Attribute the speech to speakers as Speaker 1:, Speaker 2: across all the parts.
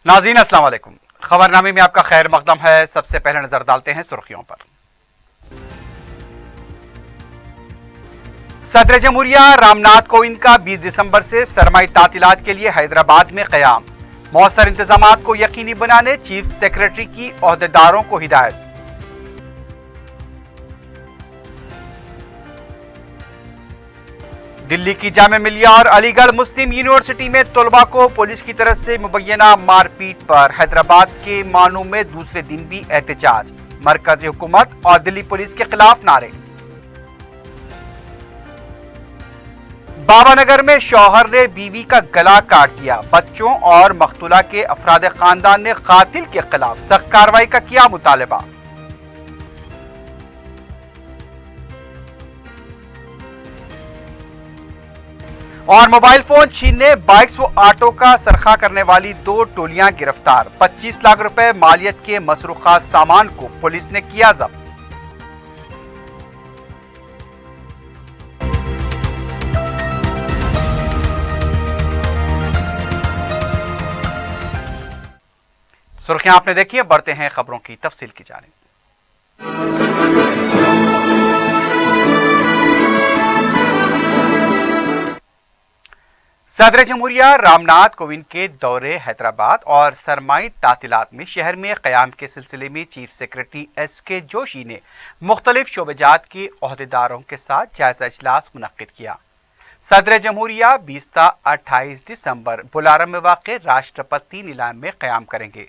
Speaker 1: नाज़रीन अस्सलाम वालेकुम। खबरनामे में आपका खैर मकदम है। सबसे पहले नजर डालते हैं सुर्खियों पर। सदर जमहूरिया रामनाथ कोविंद का 20 दिसंबर से सरमाई तातीलात के लिए हैदराबाद में क़याम। मौसर इंतजामात को यकीनी बनाने चीफ सेक्रेटरी की ओहदेदारों को हिदायत। दिल्ली की जामिया मिलिया और अलीगढ़ मुस्लिम यूनिवर्सिटी में तलबा को पुलिस की तरफ से मुबैना मारपीट पर हैदराबाद के मानू में दूसरे दिन भी एहतजाज। मरकजी हुकूमत और दिल्ली पुलिस के खिलाफ नारे। बाबानगर में शौहर ने बीवी का गला काट दिया। बच्चों और मख्तूला के अफराद खानदान ने कातिल के खिलाफ सख्त कार्रवाई का किया मुतालबा। और मोबाइल फोन छीनने बाइक्स व ऑटो का सरखा करने वाली 2 टोलियां गिरफ्तार। 25 लाख रुपए मालियत के मसरूखा सामान को पुलिस ने किया जब्त। सुर्खियां आपने देखी है, बढ़ते हैं खबरों की तफसील की जानिब। सदर जमहूरिया रामनाथ कोविंद के दौरे हैदराबाद और सरमाई तातीलात में शहर में क़याम के सिलसिले में चीफ सेक्रेटरी SK जोशी ने मुख्तलिफ शोबेजात के ओहदेदारों के साथ जायजा इजलास मुनक्किद किया। सदर जमहूरिया 20 ता 28 दिसंबर बुलारम में वाक़े राष्ट्रपति नीलाम में क़याम करेंगे।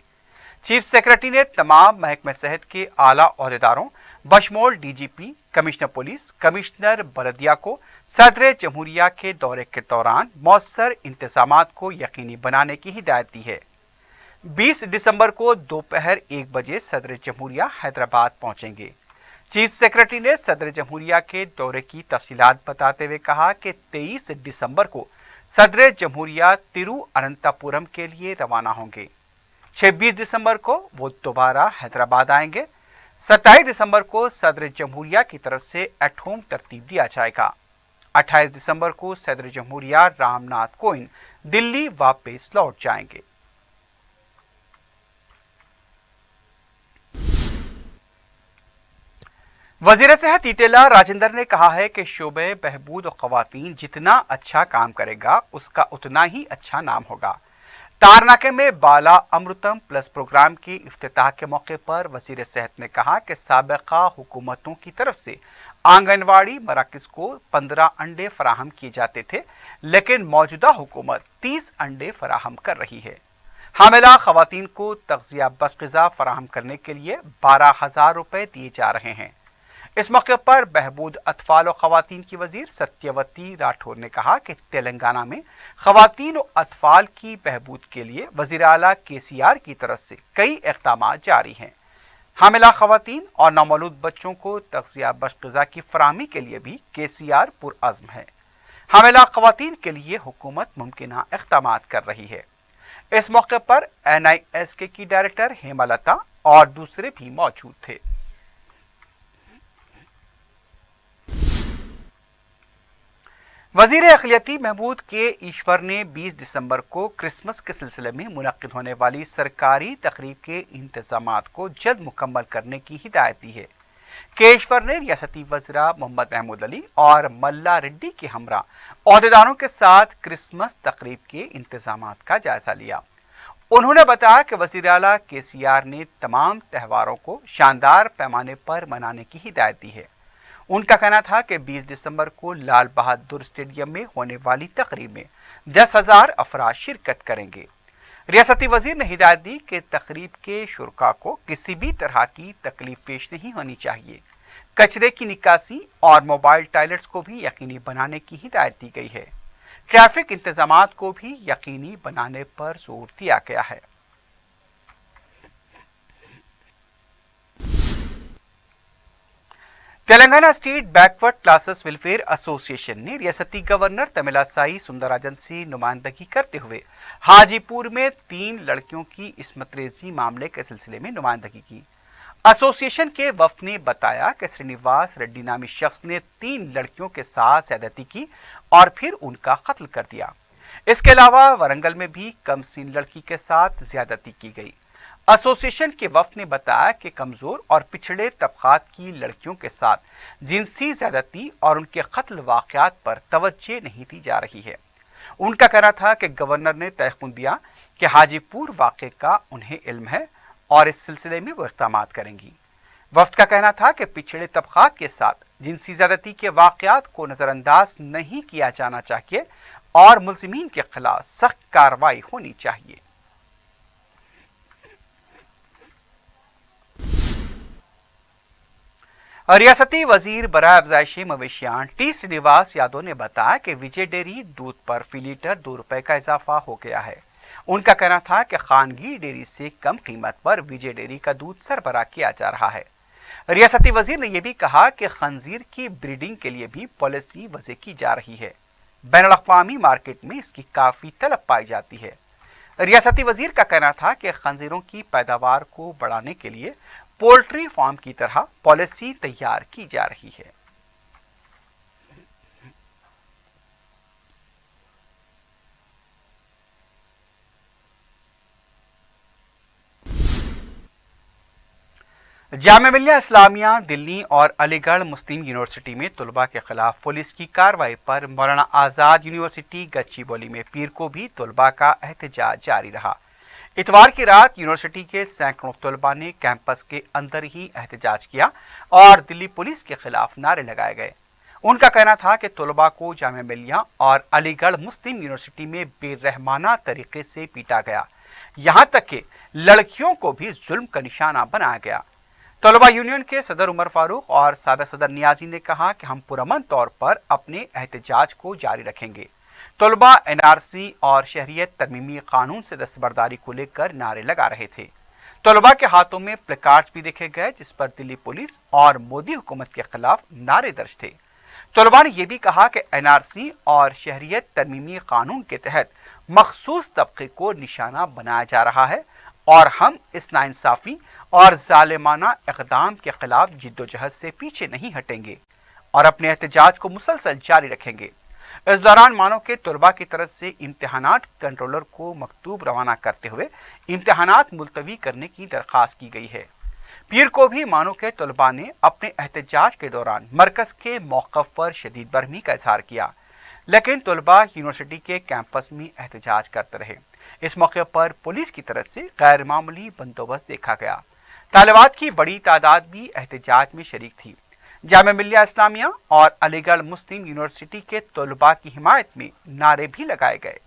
Speaker 1: चीफ सेक्रेटरी ने तमाम महकमे सेहत के आला ओहदेदारों बशमोल DGP, commissioner police, commissioner Baldia को सदर जमहूरिया के दौरे के दौरान मौसर इंतजामात को यकीनी बनाने की हिदायत दी है। 20 दिसंबर को दोपहर 1 बजे सदर जमहूरिया हैदराबाद पहुंचेंगे। चीफ सेक्रेटरी ने सदर जमहूरिया के दौरे की तफसीलात बताते हुए कहा कि 23 दिसंबर को सदर जमहूरिया तिरुअनंतपुरम के लिए रवाना होंगे। 26 दिसंबर को वो दोबारा हैदराबाद आएंगे। 27 दिसंबर को सदर जमहूरिया की तरफ से एट होम तरतीब दिया जाएगा। 28 दिसंबर को सदर जमहूरिया रामनाथ कोविंद दिल्ली वापस लौट जाएंगे। वजीर सेहत ईटेला राजेंद्र ने कहा है कि शोबे बहबूद और खवातीन जितना अच्छा काम करेगा उसका उतना ही अच्छा नाम होगा। तारनाके में बाला अमृतम प्लस प्रोग्राम की इफ्तिताह के मौके पर वजीर सेहत ने कहा कि साबिका हुकूमतों की तरफ से आंगनवाड़ी मराकज को 15 अंडे फराहम किए जाते थे, लेकिन मौजूदा हुकूमत 30 अंडे फराहम कर रही है। हामिला खवातीन को तग़ज़िया बख्श ग़िज़ा फराहम करने के लिए 12,000 रुपए दिए जा रहे हैं। इस मौके पर बहबूद अतफाल और खवातीन की वजीर सत्यवती राठौर ने कहा कि तेलंगाना में खवातीन और अतफाल की बहबूद के लिए वज़ीर आला KCR की तरफ से कई इक़दाम जारी हैं। हामिला खवातीन और नौमौलूद बच्चों को तग़ज़िया बख्श ग़िज़ा की फराहमी के लिए भी KCR पुरअज़्म है। हामिला खवातीन के लिए हुकूमत मुमकिना इक़दाम कर रही है। इस मौके पर NISK की डायरेक्टर हेमलता और दूसरे भी मौजूद थे। वजीर अक़लियती महमूद K ईश्वर ने 20 दिसंबर को क्रिसमस के सिलसिले में मुनक्किद होने वाली सरकारी तकरीब के इंतजामात को जल्द मुकम्मल करने की हिदायत दी है। K ईश्वर ने रियासती वज़रा मोहम्मद महमूद अली और मल्ला रेड्डी के हमरा ओहदेदारों के साथ क्रिसमस तकरीब के इंतजामात का जायजा लिया। उन्होंने बताया कि वज़ीर आला KCR ने तमाम त्योहारों को शानदार पैमाने पर मनाने की हिदायत दी है। उनका कहना था कि 20 दिसंबर को लाल बहादुर स्टेडियम में होने वाली तकरीब में 10,000 अफराद शिरकत करेंगे। रियासती वजीर ने हिदायत दी कि तकरीब के शुरका को किसी भी तरह की तकलीफ पेश नहीं होनी चाहिए। कचरे की निकासी और मोबाइल टॉयलेट्स को भी यकीनी बनाने की हिदायत दी गई है। ट्रैफिक इंतजामात को भी यकीनी बनाने पर जोर दिया गया है। Telangana state backward classes welfare association ने रियासती गवर्नर तमिलासाई सुंदरराजन से नुमाइंदगी करते हुए हाजीपुर में 3 लड़कियों की इस्मत रेजी मामले के सिलसिले में नुमाइंदगी की। एसोसिएशन के वफ्द ने बताया कि श्रीनिवास रेड्डी नामी शख्स ने 3 लड़कियों के साथ ज्यादती की और फिर उनका कत्ल कर दिया। इसके अलावा वरंगल में भी कम सीन लड़की के साथ ज्यादती की गई। एसोसिएशन के वफ्द ने बताया कि कमजोर और पिछड़े तबकात की लड़कियों के साथ जिनसी ज्यादती और उनके कत्ल वाकयात पर तवज्जो नहीं दी जा रही है। उनका कहना था कि गवर्नर ने तयखुन दिया कि हाजीपुर वाक़े का उन्हें इल्म है और इस सिलसिले में वो इक़दामात करेंगी। वफ्द का कहना था कि पिछड़े तबकात के साथ जिनसी ज्यादती के वाकयात को नज़रअंदाज नहीं किया जाना चाहिए और मुल्ज़िमीन के खिलाफ सख्त कार्रवाई होनी चाहिए। रियासती वजीर बराए अफजाइशी मवेशियान टी श्रीनिवास यादव ने बताया कि विजय डेयरी दूध पर फी लीटर ₹2 का इजाफा हो गया है। उनका कहना था कि खानगी डेयरी से कम कीमत पर विजय डेयरी का दूध सरबराह किया जा रहा है। रियासती वजीर ने यह भी कहा कि खंजीर की ब्रीडिंग के लिए भी पॉलिसी वज़े की जा रही है। बैनुल-अक़वामी मार्केट में इसकी काफ़ी तलब पाई जाती है। रियासती वजीर का कहना था कि खंजीरों की पैदावार को बढ़ाने के लिए पोल्ट्री फार्म की तरह पॉलिसी तैयार की जा रही है। जामिया मिल्लिया इस्लामिया दिल्ली और अलीगढ़ मुस्लिम यूनिवर्सिटी में तलबा के खिलाफ पुलिस की कार्रवाई पर मौलाना आज़ाद यूनिवर्सिटी गच्चीबौली में पीर को भी तलबा का एहतजाज जारी रहा। इतवार की रात यूनिवर्सिटी के सैकड़ों तलबा ने कैंपस के अंदर ही एहतजाज किया और दिल्ली पुलिस के खिलाफ नारे लगाए गए। उनका कहना था कि तलबा को जामिया मिल्लिया और अलीगढ़ मुस्लिम यूनिवर्सिटी में बेरहमाना तरीके से पीटा गया, यहाँ तक कि लड़कियों को भी जुल्म का निशाना बनाया गया। तलबा यूनियन के सदर उमर फारूक और साबिक सदर नियाजी ने कहा कि हम पुरअमन तौर पर अपने एहतजाज को जारी रखेंगे। तलबा एनआरसी और शहरियत तरमीमी कानून से दस्तबरदारी को लेकर नारे लगा रहे थे। तलबा के हाथों में प्लेकार्ड्स भी देखे गए जिस पर दिल्ली पुलिस और मोदी हुकूमत के खिलाफ नारे दर्ज थे। तलबा ने यह भी कहा कि एनआरसी और शहरियत तरमीमी कानून के तहत मखसूस तबके को निशाना बनाया जा रहा है और हम इस नाइंसाफी और जालिमाना इक़दाम के खिलाफ जिद्दोजहद से पीछे नहीं हटेंगे और अपने एहतजाज को मुसलसल जारी रखेंगे। इस दौरान मानो के तलबा की तरफ से इम्तिहानात कंट्रोलर को मकतूब रवाना करते हुए इम्तिहानात मुलतवी करने की दरख्वास्त की गई है। पीर को भी मानो के तलबा ने अपने एहतजाज के दौरान मरकज के मौक़िफ़ पर शदीद बरहमी का इजहार किया, लेकिन तलबा यूनिवर्सिटी के कैंपस में एहतजाज करते रहे। इस मौके पर पुलिस की तरफ से गैर मामूली बंदोबस्त देखा गया। तालिबात की बड़ी तादाद भी एहतजाज में शरीक थी। जामिया मिल्लिया इस्लामिया और अलीगढ़ मुस्लिम यूनिवर्सिटी के तलबा की हिमायत में नारे भी लगाए गए।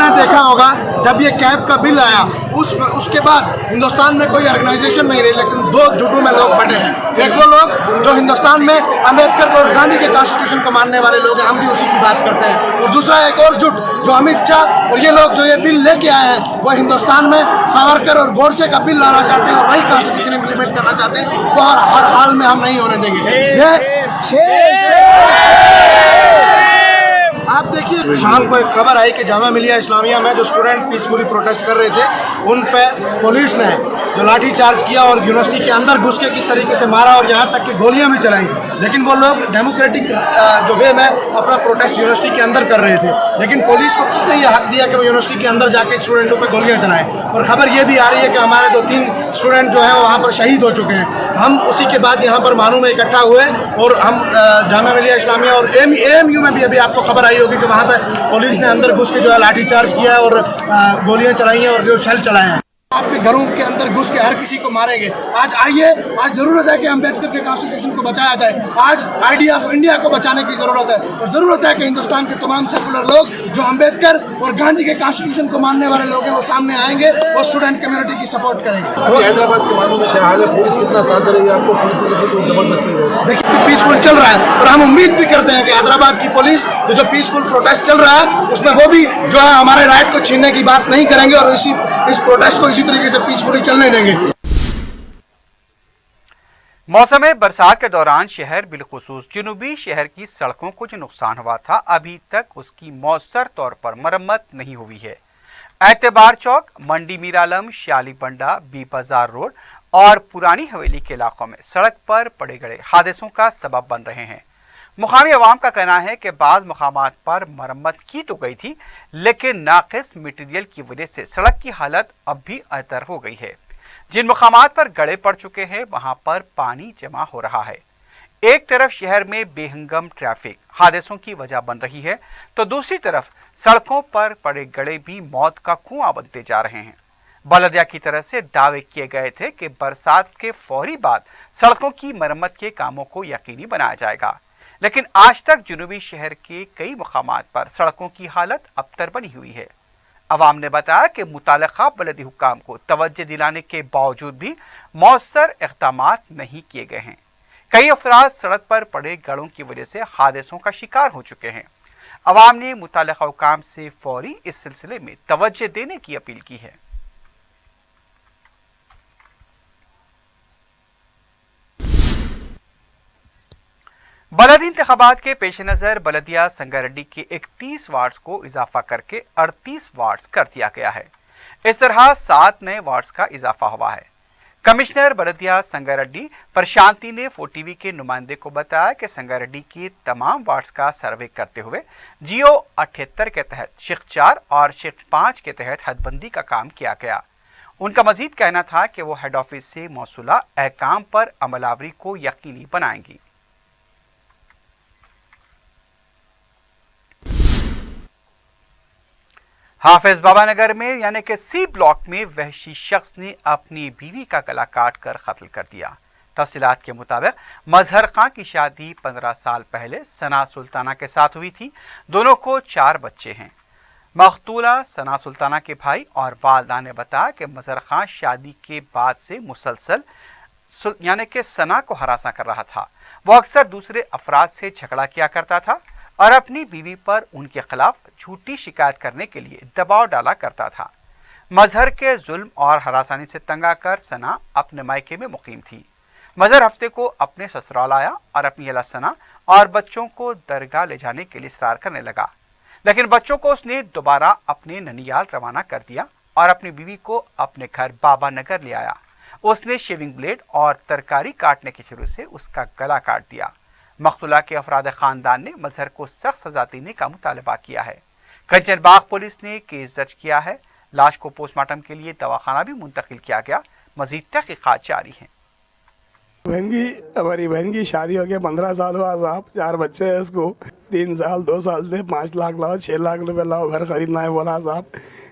Speaker 2: आपने देखा होगा जब ये कैब का बिल आया उसके बाद हिंदुस्तान में कोई ऑर्गेनाइजेशन नहीं रही, लेकिन दो जुटों में लोग बटे हैं। एक वो लोग जो हिंदुस्तान में अम्बेडकर और गांधी के कॉन्स्टिट्यूशन को मानने वाले लोग हैं, हम भी उसी की बात करते हैं। और दूसरा एक और जुट जो अमित शाह और ये लोग जो ये बिल लेके आए हैं, वो हिंदुस्तान में सावरकर और गोडसे का बिल लाना चाहते हैं और वही कॉन्स्टिट्यूशन इम्प्लीमेंट करना चाहते हैं। वो हर हाल में हम नहीं होने देंगे। ये आप देखिए, शाम को एक खबर आई कि जामा मिलिया इस्लामिया में जो स्टूडेंट पीसफुली प्रोटेस्ट कर रहे थे, उन पे पुलिस ने जो लाठी चार्ज किया और यूनिवर्सिटी के अंदर घुस के किस तरीके से मारा और यहाँ तक कि गोलियां भी चलाई। लेकिन वो लोग डेमोक्रेटिक जो वे में अपना प्रोटेस्ट यूनिवर्सिटी के अंदर कर रहे थे, लेकिन पुलिस को किसने ये हक दिया कि वो यूनिवर्सिटी के अंदर जाके स्टूडेंटों पर गोलियाँ चलाएं। और खबर ये भी आ रही है कि हमारे 2-3 स्टूडेंट जो हैं वहाँ पर शहीद हो चुके हैं। हम उसी के बाद यहाँ पर मानू में इकट्ठा हुए और हम जामा मिलिया इस्लामिया और AMU में भी अभी आपको खबर आई होगी कि वहाँ पे पुलिस ने अंदर घुस के जो है लाठी चार्ज किया है और गोलियां चलाई हैं और जो शेल चलाए हैं। आपके घरों के अंदर घुस के हर किसी को मारेंगे। आज आइए, आज जरूरत है कि अम्बेडकर के कॉन्स्टिट्यूशन को बचाया जाए। आज आइडिया ऑफ इंडिया को बचाने की जरूरत है और जरूरत है कि हिंदुस्तान के तमाम सेकुलर लोग जो अम्बेडकर और गांधी के कॉन्स्टिट्यूशन को मानने वाले लोग हैं वो सामने आएंगे और स्टूडेंट कम्युनिटी की सपोर्ट करेंगे।
Speaker 3: हैदराबाद के मामले में क्या हाल है? पुलिस कितना साथ दे रही है आपको? पुलिस की वजह से जबरदस्ती
Speaker 2: देखिए, पीसफुल चल रहा है और हम उम्मीद भी करते हैं कि हैदराबाद की पुलिस जो पीसफुल प्रोटेस्ट चल रहा है उसमें वो भी जो है हमारे राइट को छीनने की बात नहीं करेंगे और इस प्रोटेस्ट को इसी तरीके से पीसफुली चलने देंगे।
Speaker 1: मौसम बरसात के दौरान शहर बिलखुसूस जुनूबी शहर की सड़कों को जो नुकसान हुआ था, अभी तक उसकी मौसर तौर पर मरम्मत नहीं हुई है। एतबार चौक, मंडी मीरालम, शाली बंडा, बी बाजार रोड और पुरानी हवेली के इलाकों में सड़क पर पड़े गड़े हादसों का सबब बन रहे हैं। मुकामी अवाम का कहना है कि बाज़ मकामात पर मरम्मत की तो गई थी, लेकिन नाक़िस मटीरियल की वजह से सड़क की हालत अब भी अतर हो गई है। जिन मकामात पर गड़े पड़ चुके हैं वहां पर पानी जमा हो रहा है। एक तरफ शहर में बेहंगम ट्रैफिक हादसों की वजह बन रही है, तो दूसरी तरफ सड़कों पर पड़े गड़े भी मौत का कुआं बनते जा रहे हैं। बलदिया की तरफ से दावे किए गए थे कि बरसात के फौरी बाद सड़कों की मरम्मत के कामों को यकीनी बनाया जाएगा, लेकिन आज तक जुनूबी शहर के कई मकामात पर सड़कों की हालत अबतर बनी हुई है। अवाम ने बताया कि मुताल्लिका बलदी हुक्काम को तवज्जो दिलाने के बावजूद भी मौसर इक़दामात नहीं किए गए हैं। कई अफराद सड़क पर पड़े गड़ों की वजह से हादसों का शिकार हो चुके हैं। अवाम ने मुताल्लिका हुक्काम से फौरी इस सिलसिले में तवज्जो देने की अपील की है। बलदी इंतखाबात के पेश नज़र बलदिया संगारेड्डी के 31 वार्ड्स को इजाफा करके 38 वार्ड्स कर दिया गया है। इस तरह 7 नए वार्ड्स का इजाफा हुआ है। कमिश्नर बलदिया संगारेड्डी प्रशांति ने 4TV के नुमाइंदे को बताया कि संगारेड्डी के तमाम वार्ड्स का सर्वे करते हुए जियो 78 के तहत शिफ्ट 4 और शिफ्ट 5 के तहत हदबंदी का काम किया गया। उनका मजीद कहना था कि वो हेड ऑफिस से मौसूला अहकाम पर अमलावरी को यकीनी बनाएंगी। हाफिज बाबा नगर में यानी कि C ब्लॉक में वहशी शख्स ने अपनी बीवी का गला काट कर कत्ल कर दिया। तफसीलात के मुताबिक मजहर खां की शादी 15 साल पहले सना सुल्ताना के साथ हुई थी। दोनों को 4 बच्चे हैं। मकतूला सना सुल्ताना के भाई और वालदा ने बताया कि मजहर खां शादी के बाद से मुसलसल यानी कि सना को हरासा कर रहा था। वो अक्सर दूसरे अफराद से झगड़ा किया करता था और अपनी बीवी पर उनके खिलाफ झूठी शिकायत करने के लिए दबाव डाला करता था। मजहर के जुल्म और हरासानी से तंग आकर सना अपने मायके में मुकीम थी। मजहर हफ्ते को अपने ससुराल आया और अपनी अला सना और बच्चों को दरगाह ले जाने के लिए इसरार करने लगा, लेकिन बच्चों को उसने दोबारा अपने ननियाल रवाना कर दिया और अपनी बीवी को अपने घर बाबा नगर ले आया। उसने शेविंग ब्लेड और तरकारी काटने के शुरू से उसका गला काट दिया। मकतूला के अफराद खानदान ने मजहर को सख्त सजा देने का मुतालबा किया है। कंचनबाग पुलिस ने केस दर्ज किया है। लाश को पोस्टमार्टम के लिए दवाखाना भी मुंतकिल किया गया। मजीद तहकीकात जारी हैं।
Speaker 4: हमारी बहन की शादी हो गया, 15 साल हुआ साहब, 4 बच्चे हैं इसको। 3 साल 2 साल से 5 लाख लाओ, 6 लाख रुपए लाओ, घर खरीदना है बोला साहब।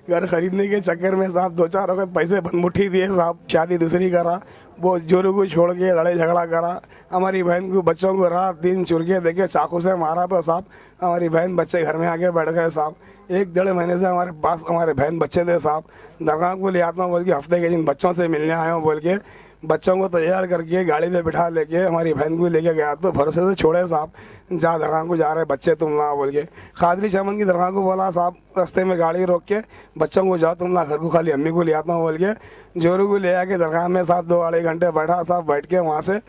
Speaker 4: घर खरीदने के चक्कर में साहब 2-4 वक्त पैसे मुट्ठी दिए साहब, शादी दूसरी करा, वो जोरू को छोड़ के लड़ाई झगड़ा करा, हमारी बहन को बच्चों को रात दिन चुरके देके चाकू से मारा तो साहब, हमारी बहन बच्चे घर में आके बैठ गए साहब। 1-1.5 महीने से हमारे पास हमारे बहन बच्चे थे साहब, दरगाह को ले आता हूँ बोल के हफ्ते के दिन बच्चों से मिलने आया हूँ बोल के, बच्चों को तैयार करके गाड़ी पे बिठा लेके हमारी बहन को लेके गया तो भरोसे से छोड़े साहब, जहाँ दरगाह को जा रहे बच्चे तुम ना बोल के। खादरी चमन की दरगाह को बोला साहब, रास्ते में गाड़ी रोक के बच्चों को जाओ तुम ना, घर को खाली अम्मी को ले आता हूँ बोल के जोरू को ले आके दरगाह में साहब 2-2.5 घंटे बैठा साहब। बैठ के वहाँ से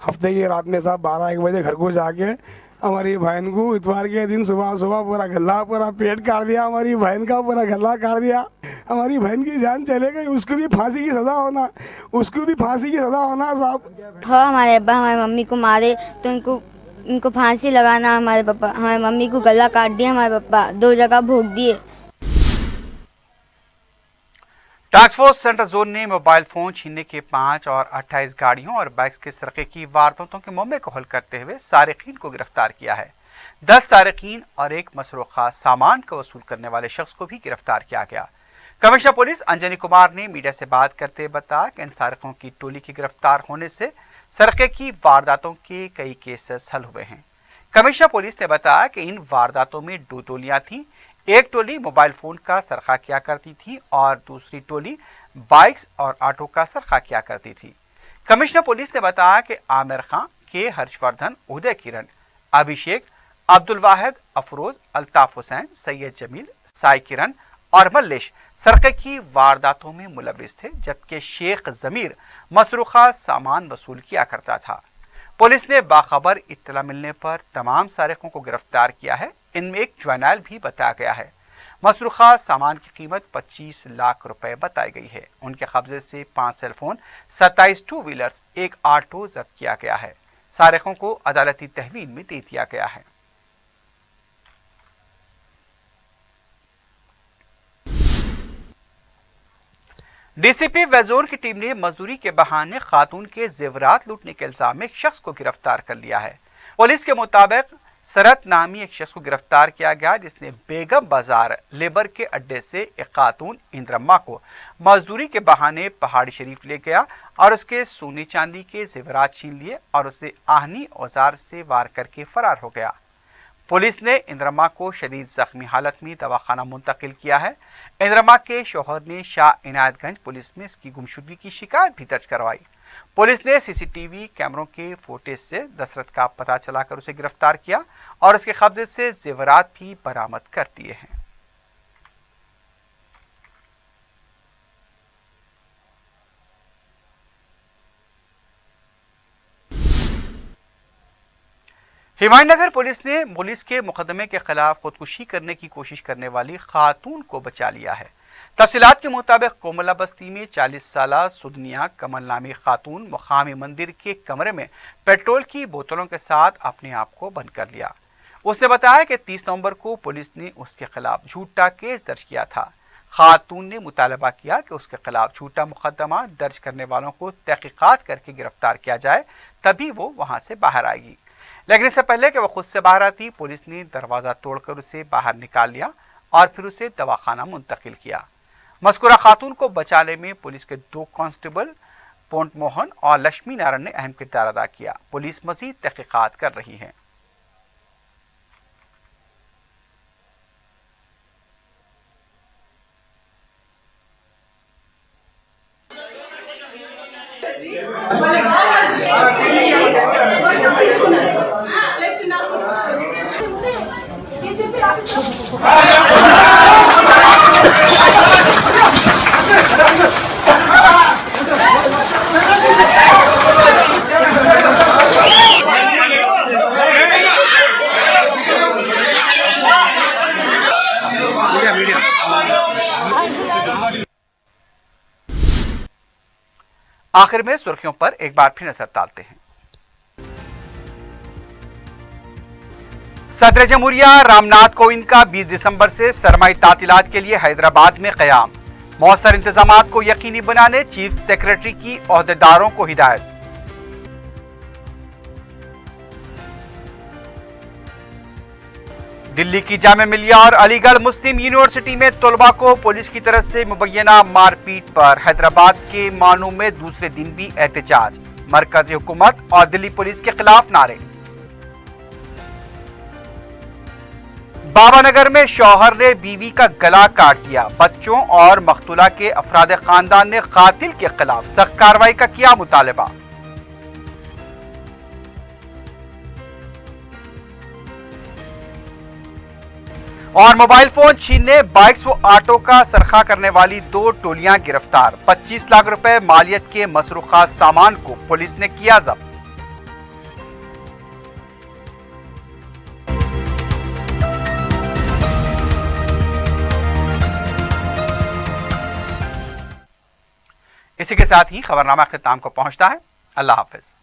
Speaker 4: हफ्ते की रात में साहब 12-1 बजे घर को जाके हमारी बहन को इतवार के दिन सुबह पूरा गला पूरा पेट काट दिया, हमारी बहन का पूरा गला काट दिया। हमारी बहन की जान चले गई, उसको भी फांसी की सज़ा होना, उसको भी फांसी की सज़ा होना साहब।
Speaker 5: हाँ, हमारे अब्बा हमारी मम्मी को मारे तो उनको फांसी लगाना, हमारे पापा हमारी मम्मी को गला काट दिया, हमारे पापा 2 जगह भोग दिए।
Speaker 1: टास्क फोर्स सेंट्रल जोन ने मोबाइल फोन छीनने के 5 और 28 गाड़ियों और बाइक्स के सरके की वारदातों के मामले को हल करते हुए सारिकीन को गिरफ्तार किया है। 10 सारिकीन और एक मसरूखा सामान को वसूल करने वाले शख्स को भी गिरफ्तार किया गया। कमिश्नर पुलिस अंजनी कुमार ने मीडिया से बात करते हुए बताया कि इन सारिकों की टोली के गिरफ्तार होने से सरके की वारदातों के कई केसेस हल हुए हैं। कमिश्नर पुलिस ने बताया कि इन वारदातों में 2 टोलियां थीं। एक टोली मोबाइल फोन का सरखा किया करती थी और दूसरी टोली बाइक्स और ऑटो का सरखा किया करती थी। कमिश्नर पुलिस ने बताया कि आमिर खां, के हर्षवर्धन, उदय किरण, अभिषेक, अब्दुल वाहिद, अफरोज, अल्ताफ हुसैन, सैयद जमील, साई किरण और मल्लेश सरके की वारदातों में मुलविस थे, जबकि शेख जमीर मसरूखा सामान वसूल किया करता था। पुलिस ने बाखबर इत्तला मिलने पर तमाम सारिकों को गिरफ्तार किया है। इनमें एक ज्वेनाइल भी बताया गया है। मसरूखा सामान की कीमत 25 लाख रुपए बताई गई है। उनके कब्जे से 5 सेलफोन, 27 टू व्हीलर्स, एक ऑटो जब्त किया गया है। सारिकों को अदालती तहवील में दे दिया गया है। डीसीपी वेजोर की टीम ने मजदूरी के बहाने खातून के जेवरात लूटने के इल्जाम में एक शख्स को गिरफ्तार कर लिया है। पुलिस के मुताबिक सरत नामी एक शख्स को गिरफ्तार किया गया, जिसने बेगम बाजार लेबर के अड्डे से एक खातून इंद्रम्मा को मजदूरी के बहाने पहाड़ी शरीफ ले गया और उसके सोने चांदी के जेवरात छीन लिए और उसे आहनी औजार से वार करके फरार हो गया। पुलिस ने इंद्रमा को शदीद जख्मी हालत में दवाखाना मुंतकिल किया है। इंद्रमा के शौहर ने शाह इनायतगंज पुलिस में इसकी गुमशुदगी की शिकायत भी दर्ज करवाई। पुलिस ने सीसीटीवी कैमरों के फुटेज से दशरथ का पता चलाकर उसे गिरफ्तार किया और उसके कब्जे से जेवरात भी बरामद कर दिए हैं। हिमायतनगर पुलिस ने पुलिस के मुकदमे के खिलाफ खुदकुशी करने की कोशिश करने वाली खातून को बचा लिया है। तफसीलात के मुताबिक कोमला बस्ती में 40 साला सुदनिया कमल नामी खातून मुकामी मंदिर के कमरे में पेट्रोल की बोतलों के साथ अपने आप को बंद कर लिया। उसने बताया कि 30 नवंबर को पुलिस ने उसके खिलाफ झूठा केस दर्ज किया था। खातून ने मुतालबा किया कि उसके खिलाफ झूठा मुकदमा दर्ज करने वालों को तहकीकात करके गिरफ्तार किया जाए, तभी वो वहां से बाहर आएगी। लेकिन इससे पहले कि वह खुद से बाहर आती, पुलिस ने दरवाजा तोड़कर उसे बाहर निकाल लिया और फिर उसे दवाखाना मुंतकिल किया। मज़कूरा खातून को बचाने में पुलिस के 2 कांस्टेबल पोंट मोहन और लक्ष्मी नारायण ने अहम किरदार अदा किया। पुलिस मजीद तहकीकात कर रही है। आखिर में सुर्खियों पर एक बार फिर नजर डालते हैं। सदर जमहूरिया रामनाथ कोविंद का 20 दिसंबर से सरमाई तातीलात के लिए हैदराबाद में क़याम। मौसर इंतजामात को यकीनी बनाने चीफ सेक्रेटरी की ओहदेदारों को हिदायत। दिल्ली की जामिया मिलिया और अलीगढ़ मुस्लिम यूनिवर्सिटी में तलबा को पुलिस की तरफ से मुबैना मारपीट पर हैदराबाद के मानू में दूसरे दिन भी एहतजाज, मरकजी हुकूमत और दिल्ली पुलिस के खिलाफ नारे। बाबानगर में शौहर ने बीवी का गला काट दिया, बच्चों और मख्तूला के अफराद खानदान ने कातिल के खिलाफ सख्त कार्रवाई का किया मुतालबा। और मोबाइल फोन छीनने, बाइक्स व ऑटो का सरखा करने वाली 2 टोलियां गिरफ्तार, 25 लाख रुपए मालियत के मसरूखा सामान को पुलिस ने किया जब्त। इसी के साथ ही खबरनामा अख्ताम को पहुंचता है। अल्लाह हाफिज।